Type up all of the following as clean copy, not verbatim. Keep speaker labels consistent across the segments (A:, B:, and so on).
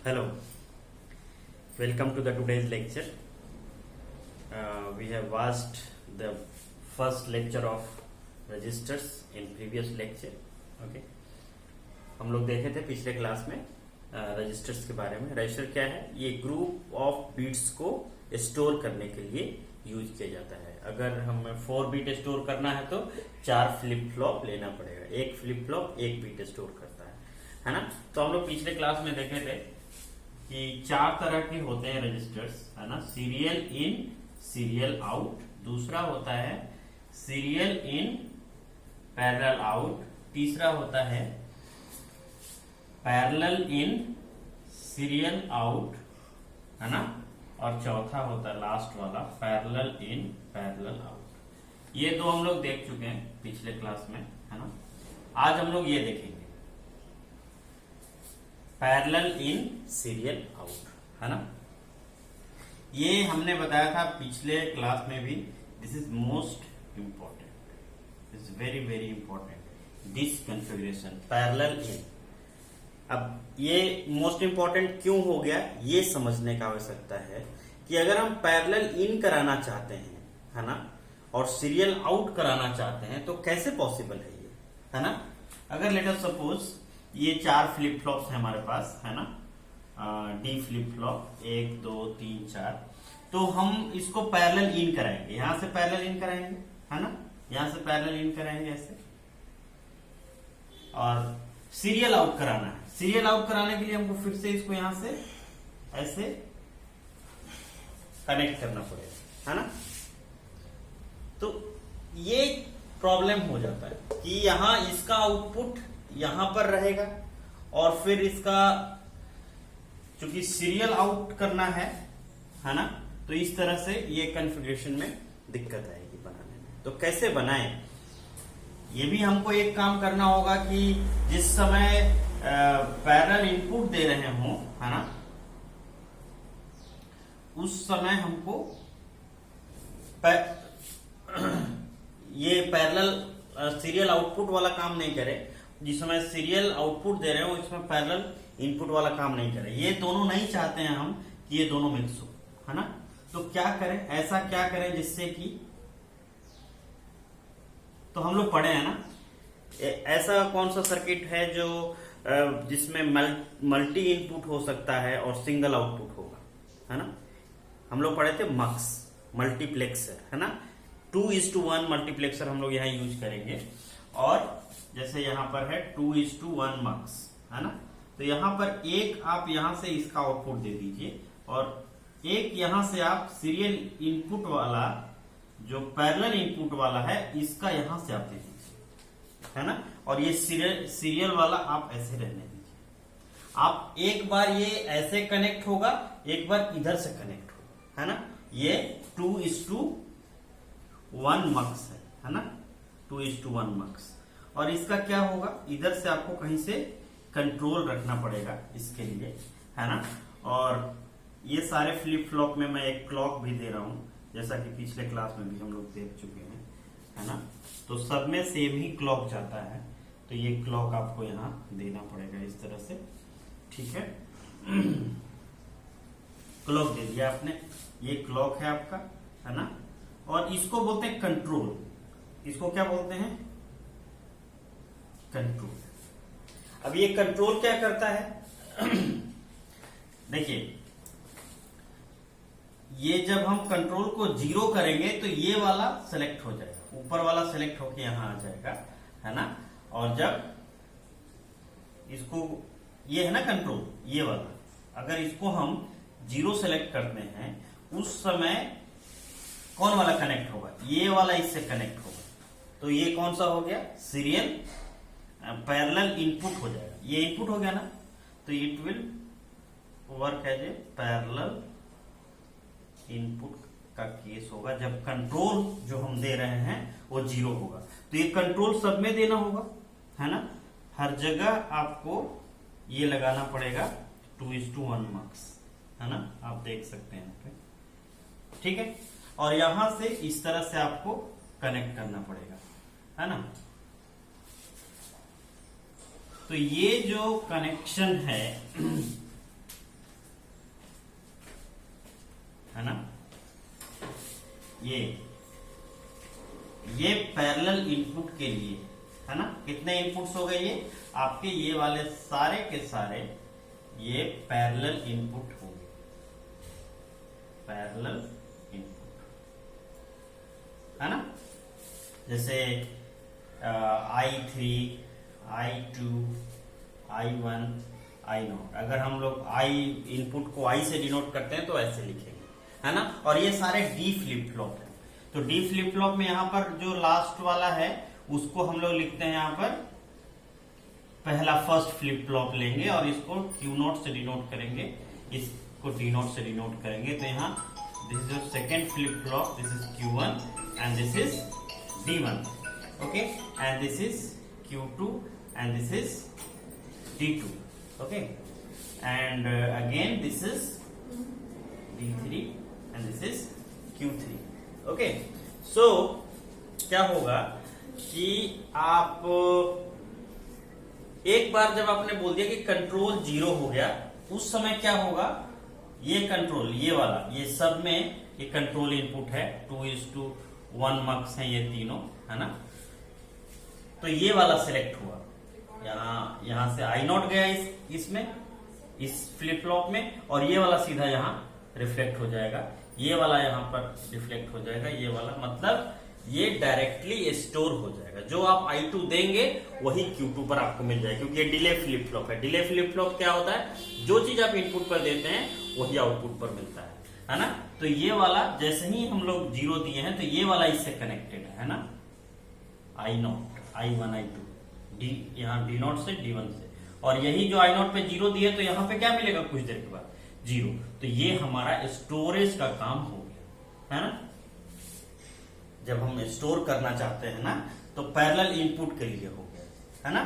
A: Hello, welcome to the today's lecture. We have watched the first lecture of registers in previous lecture. Okay, हम लोग देखे थे पिछले class में registers के बारे में. रजिस्टर क्या है? ये ग्रुप ऑफ बीट्स को स्टोर करने के लिए यूज किया जाता है. अगर हमें 4 बीट स्टोर करना है तो 4 फ्लिप फ्लॉप लेना पड़ेगा. एक फ्लिप फ्लॉप 1 बीट स्टोर करता है ना. तो हम लोग पिछले क्लास में देखे थे कि 4 तरह के होते हैं रजिस्टर्स, है ना. Serial in, serial out. दूसरा होता है सीरियल इन पैरेलल आउट. तीसरा होता है पैरेलल इन सीरियल आउट, है ना. और चौथा होता है लास्ट वाला पैरेलल इन पैरेलल आउट. ये दो हम लोग देख चुके हैं पिछले क्लास में, है ना. आज हम लोग ये देखेंगे पैरेलल इन सीरियल आउट, है ना. ये हमने बताया था पिछले क्लास में भी. This is most important, is very very important, this configuration parallel in. अब ये मोस्ट इंपॉर्टेंट क्यों हो गया, ये समझने का आवश्यकता है कि अगर हम पैरेलल इन कराना चाहते हैं, है ना, और सीरियल आउट कराना चाहते हैं तो कैसे पॉसिबल है ये, है ना. अगर लेट अस सपोज ये 4 फ्लिप फ्लॉप्स है हमारे पास, है ना. D flip flop 1 2 3 4. तो हम इसको पैरेलल इन कराएंगे. यहां से पैरेलल इन कराएंगे, है ना. यहां से पैरेलल इन कराएंगे ऐसे. और सीरियल आउट कराना है. सीरियल आउट कराने के लिए हमको फिर से इसको यहां से ऐसे कनेक्ट करना पड़ेगा, है ना. तो ये प्रॉब्लम हो जाता है कि यहां इसका आउटपुट यहां पर रहेगा और फिर इसका चूंकि सीरियल आउट करना है ना. तो इस तरह से ये कॉन्फ़िगरेशन में दिक्कत आएगी बनाने में. तो कैसे बनाएं, ये भी हमको एक काम करना होगा कि जिस समय पैरेलल इनपुट दे रहे हों, है ना, उस समय हमको ये पैरेलल सीरियल आउटपुट वाला काम नहीं करे. जिस समय सीरियल आउटपुट दे रहे हो इसमें पैरेलल इनपुट वाला काम नहीं करे. ये दोनों नहीं चाहते हैं हम कि ये दोनों मिक्स हो, है ना. तो क्या करें, ऐसा क्या करें जिससे कि, तो हम लोग पढ़े हैं ना, ऐसा कौन सा सर्किट है जो जिसमें मल्टी इनपुट हो सकता है और सिंगल आउटपुट होगा, है ना. हम लोग पढ़े थे मक्स मल्टीप्लेक्सर, है ना. 2:1 मल्टीप्लेक्सर हम लोग यहाँ यूज करेंगे. और जैसे यहां पर है 2:1 मक्स, है ना. तो यहां पर एक आप यहां से इसका आउटपुट दे दीजिए और एक यहां से आप सीरियल इनपुट वाला जो पैरेलल इनपुट वाला है इसका यहां से आप दे दीजिए, है ना. और ये सीरियल वाला आप ऐसे रहने दीजिए. आप एक बार ये ऐसे कनेक्ट होगा, एक बार इधर से कनेक्ट होगा, है ना. ये 2:1 मक्स है ना. 2:1 मक्स. और इसका क्या होगा, इधर से आपको कहीं से कंट्रोल रखना पड़ेगा इसके लिए, है ना. और ये सारे फ्लिप फ्लॉप में मैं एक क्लॉक भी दे रहा हूं, जैसा कि पिछले क्लास में भी हम लोग देख चुके हैं, है ना. तो सब में सेम ही क्लॉक जाता है. तो ये क्लॉक आपको यहां देना पड़ेगा इस तरह से, ठीक है. क्लॉक दे दिया आपने. ये क्लॉक है आपका, है ना. और इसको बोलते हैं कंट्रोल. इसको क्या बोलते हैं, कंट्रोल. अब ये कंट्रोल क्या करता है देखिए, ये जब हम कंट्रोल को 0 करेंगे तो ये वाला सेलेक्ट हो जाएगा, ऊपर वाला सेलेक्ट होके यहां आ जाएगा, है ना. और जब इसको, ये है ना कंट्रोल, ये वाला, अगर इसको हम 0 सेलेक्ट करते हैं उस समय कौन वाला कनेक्ट होगा, ये वाला इससे कनेक्ट होगा. तो ये कौन सा हो गया, सीरियल पैरेलल इनपुट हो जाएगा. ये इनपुट हो गया ना. तो it will work as a parallel input का केस होगा जब कंट्रोल जो हम दे रहे हैं वो 0 होगा. तो ये कंट्रोल सब में देना होगा, है ना. हर जगह आपको ये लगाना पड़ेगा 2:1 मक्स, है ना. आप देख सकते हैं, ठीक है. और यहां से इस तरह से आपको कनेक्ट करना पड़ेगा, है ना. तो ये जो कनेक्शन है है ना, ये पैरेलल इनपुट के लिए है ना। कितने इनपुट्स हो गए ये आपके, ये वाले सारे के सारे ये पैरेलल इनपुट हो गए, पैरेलल इनपुट है ना। जैसे I3, I2, I1, I0। अगर हम लोग I इनपुट को I से डिनोट करते हैं तो ऐसे लिखेंगे, है ना। और ये सारे डी फ्लिप फ्लॉप है, तो डी फ्लिप फ्लॉप में यहां पर जो लास्ट वाला है उसको हम लोग लिखते हैं यहां पर पहला फर्स्ट फ्लिप फ्लॉप लेंगे और इसको Q0 से डिनोट करेंगे, इसको D0 से डिनोट करेंगे। तो यहाँ this is your second flip flop, this is Q1 and this is D1, okay, and this is Q2 and this is D2, okay, and again this is D3 and this is Q3, okay. So क्या होगा कि आप एक बार जब आपने बोल दिया कि कंट्रोल 0 हो गया, उस समय क्या होगा, ये कंट्रोल, ये वाला, ये सब में ये कंट्रोल इनपुट है, 2:1 मक्स है ये तीनों, है ना। तो ये वाला सिलेक्ट हुआ, यहां से I0 गया इसमें, इस फ्लिप फ्लॉप में, और ये वाला सीधा यहां रिफ्लेक्ट हो जाएगा, ये वाला यहां पर रिफ्लेक्ट हो जाएगा, ये वाला, मतलब ये डायरेक्टली स्टोर हो जाएगा। जो आप I2 देंगे वही Q2 पर आपको मिल जाएगा, क्योंकि ये डिले फ्लिप फ्लॉप है। डिले फ्लिप फ्लॉप क्या होता है, जो चीज आप इनपुट पर देते हैं वही आउटपुट पर मिलता है ना। तो ये वाला जैसे ही हम लोग 0 दिए हैं तो ये वाला इससे कनेक्टेड है ना, I0, I1, I2, यहाँ D0 से D1 से, और यही जो I0 पे 0 दिए तो यहाँ पे क्या मिलेगा कुछ देर के बाद 0। तो ये हमारा स्टोरेज का काम हो गया, है ना। जब हम स्टोर करना चाहते हैं ना तो पैरेलल इनपुट के लिए हो गया, है ना।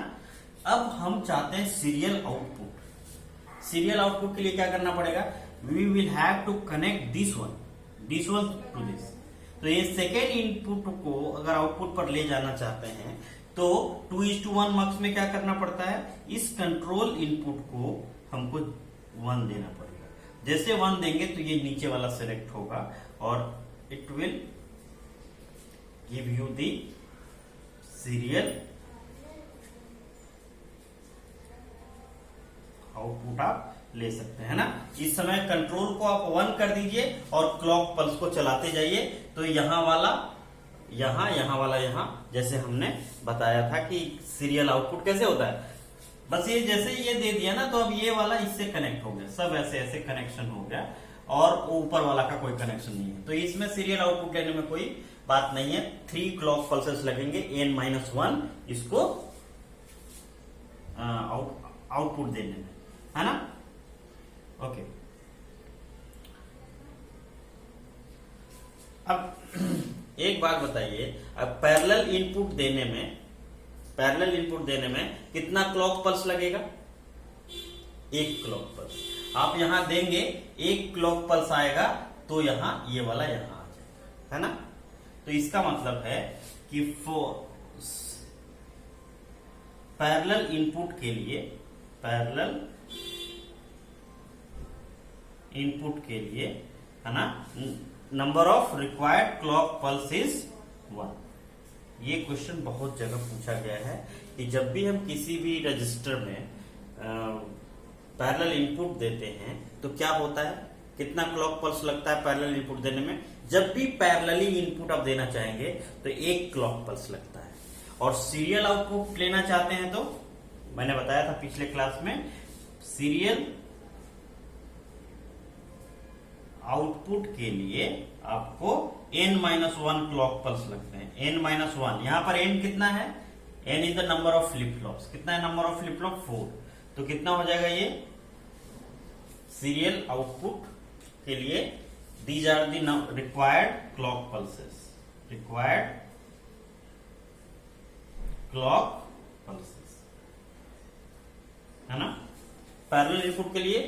A: अब हम चाहते हैं सीरियल आउटपुट। सीरियल आउटपुट के लिए क्या करना पड़ेगा, we will have to connect this one to this. तो ये सेकेंड इनपुट को अगर आउटपुट पर ले जाना चाहते हैं तो 2:1 मक्स में क्या करना पड़ता है, इस कंट्रोल इनपुट को हमको 1 देना पड़ेगा। जैसे 1 देंगे तो ये नीचे वाला सेलेक्ट होगा और it will give you the serial output आप ले सकते हैं ना। इस समय कंट्रोल को आप 1 कर दीजिए और क्लॉक पल्स को चलाते जाइए, तो यहां वाला यहां वाला यहां, जैसे हमने बताया था कि सीरियल आउटपुट कैसे होता है। बस ये जैसे ये दे दिया ना तो अब ये वाला इससे कनेक्ट हो गया, सब ऐसे ऐसे कनेक्शन हो गया और ऊपर वाला का कोई कनेक्शन नहीं है। तो इसमें सीरियल आउटपुट लेने में कोई बात नहीं है। 3 क्लॉक पल्सेस लगेंगे n-1 इसको आउटपुट देने में, है ना। ओके, अब एक बात बताइए, अब पैरेलल इनपुट देने में कितना क्लॉक पल्स लगेगा, 1 क्लॉक पल्स। आप यहां देंगे 1 क्लॉक पल्स आएगा तो यहां ये वाला यहां आ जाएगा, है ना। तो इसका मतलब है कि पैरेलल इनपुट के लिए है ना, number of required clock pulse is 1। ये क्वेश्चन बहुत जगह पूछा गया है कि जब भी हम किसी भी रजिस्टर में पैरेलल इनपुट देते हैं तो क्या होता है, कितना क्लॉक पल्स लगता है पैरेलल इनपुट देने में। जब भी पैरेलली इनपुट आप देना चाहेंगे तो 1 क्लॉक पल्स लगता है। और सीरियल आउटपुट लेना चाहते हैं तो मैंने बताया था पिछले क्लास में, सीरियल आउटपुट के लिए आपको n-1 क्लॉक पल्स लगते हैं। n-1 यहां पर n कितना है, n is the number of flip flops. कितना है नंबर ऑफ फ्लिप फ्लॉप, 4। तो कितना हो जाएगा ये सीरियल आउटपुट के लिए, these are the required clock pulses, है ना। पैरेलल इनपुट के लिए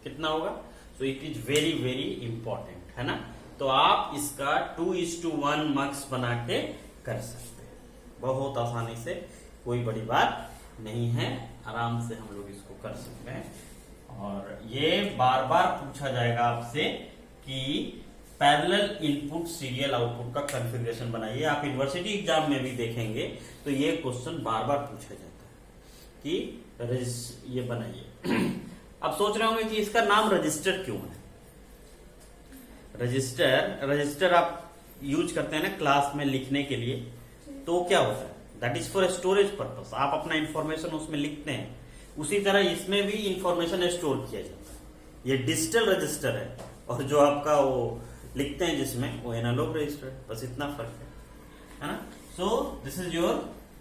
A: कितना होगा, so it is very very important, है ना। तो आप इसका 2:1 मक्स बना के कर सकते हैं बहुत आसानी से, कोई बड़ी बात नहीं है, आराम से हम लोग इसको कर सकते हैं। और ये बार बार पूछा जाएगा आपसे कि पैरेलल इनपुट सीरियल आउटपुट का कॉन्फ़िगरेशन बनाइए। आप यूनिवर्सिटी एग्जाम में भी देखेंगे तो ये क्वेश्चन बार बार पूछा जाता है कि ये बनाइए। अब सोच रहे होंगे कि इसका नाम रजिस्टर क्यों है। रजिस्टर आप यूज करते हैं ना क्लास में लिखने के लिए, तो क्या होता है, that is for storage purpose. आप अपना इंफॉर्मेशन उसमें लिखते हैं, उसी तरह इसमें भी इंफॉर्मेशन स्टोर किया जाता है। ये डिजिटल रजिस्टर है और जो आपका वो लिखते हैं जिसमें, वो एनालॉग रजिस्टर है, बस इतना फर्क है ना। So this is your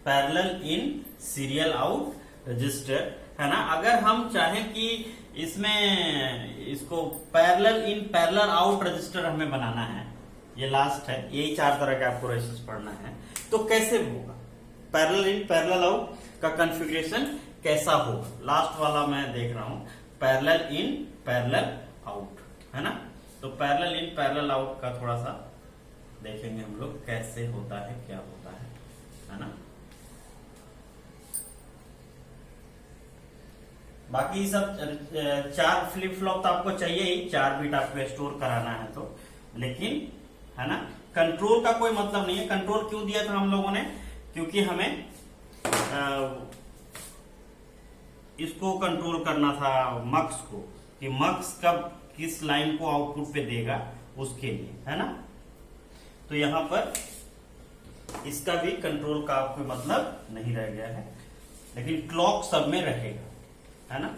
A: parallel in serial out register, है ना। अगर हम चाहें कि इसमें इसको parallel in parallel out register हमें बनाना है, ये लास्ट है, यही 4 तरह के आपको रजिस्टर्स पढ़ना है, तो कैसे होगा पैरेलल इन पैरेलल आउट का कॉन्फ़िगरेशन कैसा होगा। लास्ट वाला मैं देख रहा हूं, पैरेलल इन पैरेलल आउट, है ना। तो पैरेलल इन पैरेलल आउट का थोड़ा सा देखेंगे हम लोग कैसे होता है, क्या होता है ना। बाकी सब 4 फ्लिप फ्लॉप तो आपको चाहिए ही, 4 बिट आपको स्टोर कराना है तो, लेकिन है ना कंट्रोल का कोई मतलब नहीं है। कंट्रोल क्यों दिया था हम लोगों ने, क्योंकि हमें इसको कंट्रोल करना था मक्स को, कि मक्स कब किस लाइन को आउटपुट पे देगा उसके लिए, है ना। तो यहां पर इसका भी कंट्रोल का कोई मतलब नहीं रह गया है, लेकिन क्लॉक सब में रहेगा, है ना।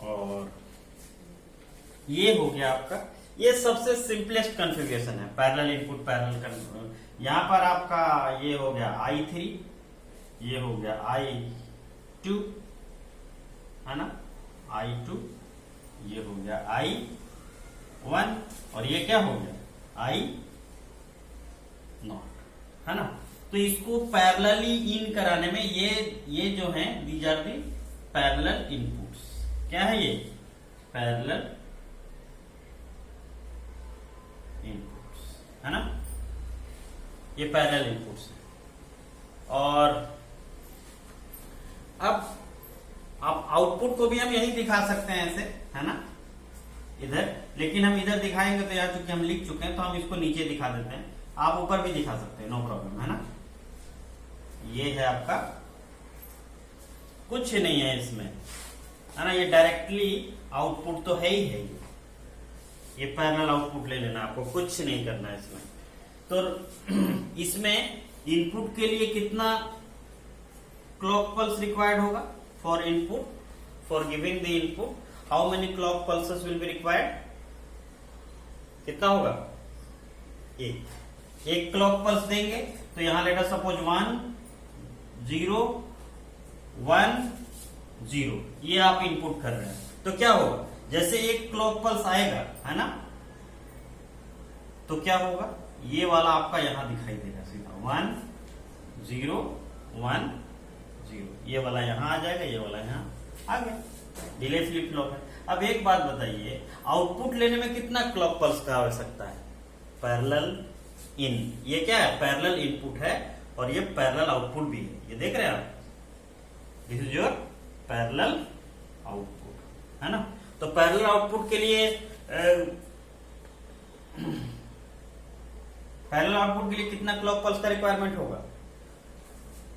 A: और ये हो गया आपका, ये सबसे सिंपलेस्ट कॉन्फ़िगरेशन है पैरेलल इनपुट पैरेलल। यहां पर आपका ये हो गया I3, ये हो गया I2, है ना, I2, ये हो गया I1, और ये क्या हो गया I0, है ना। तो इसको पैरेलली इन कराने में ये जो है these are the parallel inputs. क्या है ये, पैरेलल इनपुट्स, है ना, ये पैरेलल इनपुट्स है। और अब आप आउटपुट को भी हम यही दिखा सकते हैं ऐसे, है ना, इधर, लेकिन हम इधर दिखाएंगे तो यार चूंकि हम लिख चुके हैं तो हम इसको नीचे दिखा देते हैं। आप ऊपर भी दिखा सकते हैं, नो प्रॉब्लम, है ना। ये है आपका, कुछ नहीं है इसमें, है ना, ये डायरेक्टली आउटपुट तो है ही है, ये पैरेलल आउटपुट ले लेना, आपको कुछ नहीं करना है इसमें। तो इसमें इनपुट के लिए कितना क्लॉक पल्स रिक्वायर्ड होगा for input, for giving the input, how many clock pulses will be required, कितना होगा, एक क्लॉक पल्स देंगे तो यहां लेट अस सपोज 1 0 1 0, ये आप इनपुट कर रहे हैं, तो क्या होगा, जैसे एक क्लॉक पल्स आएगा, है ना, तो क्या होगा, ये वाला आपका यहां दिखाई देगा सीधा 1 0 1 0, ये वाला यहां आ जाएगा, ये वाला यहां आ गया, डिले फ्लिप फ्लॉप है। अब एक बात बताइए, आउटपुट लेने में कितना क्लॉक पल्स का आवश्यकता है, पैरेलल इन, ये क्या है, पैरेलल इनपुट है और ये पैरेलल आउटपुट भी है, ये देख रहे हैं आप, this is your parallel output, है ना। तो पैरेलल आउटपुट के लिए पैरेलल आउटपुट के लिए कितना क्लॉक पल्स का रिक्वायरमेंट होगा,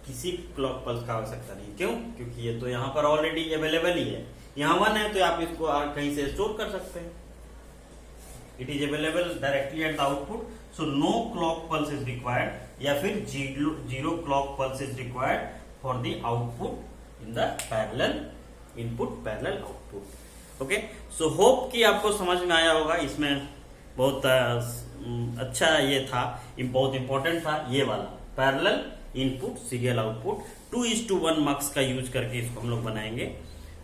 A: किसी क्लॉक पल्स का आवश्यकता नहीं, क्यों, क्योंकि ये तो यहां पर ऑलरेडी अवेलेबल ही है, यहां 1 है तो आप इसको कहीं से स्टोर कर सकते हैं, it is available directly at the output, so no clock pulse is required, या फिर zero clock pulse is required for the output in the parallel input parallel output. Okay, so hope कि आपको समझ में आया होगा। इसमें बहुत अच्छा ये था, बहुत इंपॉर्टेंट था ये वाला पैरेलल इनपुट सीरियल आउटपुट 2:1 मक्स का यूज करके इसको हम लोग बनाएंगे।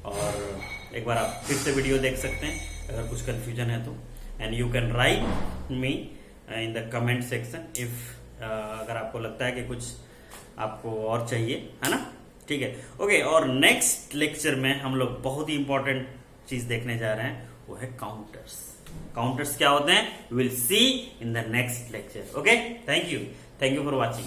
A: और एक बार आप फिर से वीडियो देख सकते हैं अगर कुछ कंफ्यूजन है तो, and you can write me in the comment section if अगर आपको लगता है कि कुछ आपको और चाहिए, है ना, ठीक है। ओके, और नेक्स्ट लेक्चर में हम लोग बहुत ही इंपॉर्टेंट चीज देखने जा रहे हैं, वो है काउंटर्स। काउंटर्स क्या होते हैं, will see in the next lecture. Okay, thank you for watching.